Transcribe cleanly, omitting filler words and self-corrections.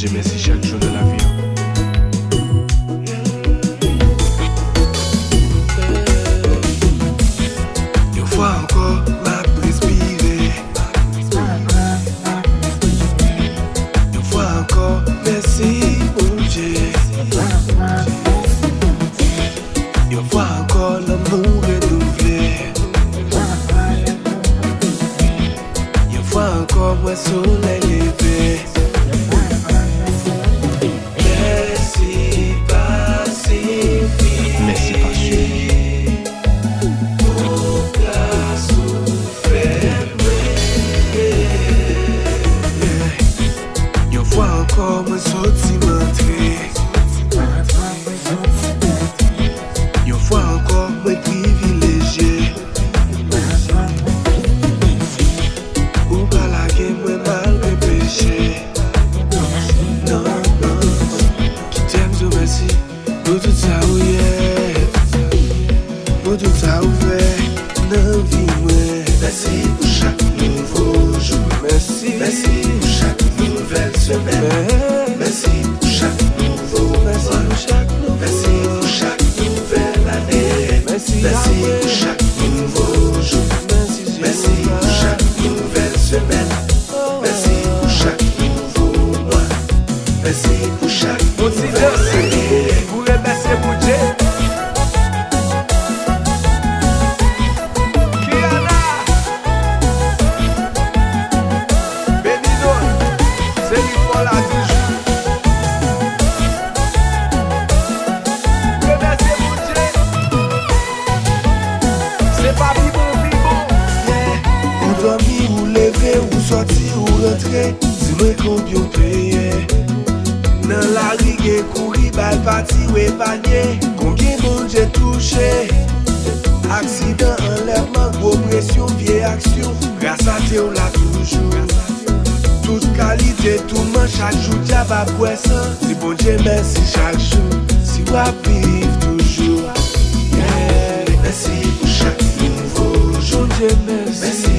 Dieu merci chaque jour de la vie. Une fois encore, m'a respiré. Une fois encore, merci mon Dieu. Une fois encore, l'amour renouvelé. Une fois encore, moi soleil levé. Merci pacifié. Merci pacifié. Aucun souffert. Une fois encore, moi sorti m'entrer. Une fois encore, moi privilégié. Ou pas la guerre, moi mal me péché. Non, non, qui t'aime, je merci. Pour tout ça, oui, pour tout ça, ouvert. Non, vie, moi. Merci pour chaque nouveau jour. Merci, merci pour chaque nouvelle semaine. Merci pour chaque nouveau mois. Merci pour chaque nouvelle année. Merci pour chaque nouveau jour. Merci pour chaque nouvelle semaine. Merci pour chaque nouveau mois. Merci pour chaque nouvelle année. Vous remerciez pour Dieu. Kiana, Benino, c'est lui pour la toujours. Remerciez pour Dieu. C'est pas vivant. Ou dormi, ou lever, ou sortir, ou rentrer. Dis-moi combien payer. Dans la rigue, courir, balle parti ou épargné. Combien bon j'ai touché. Accident, enlèvement, gros pression, vieille action. Grâce à Dieu, on l'a toujours. Toute qualité, tout le monde, chaque jour, t'as pas poisson. Si bon Dieu, merci chaque jour. Si on vive toujours. Yeah. Merci pour chaque nouveau jour. Dieu merci.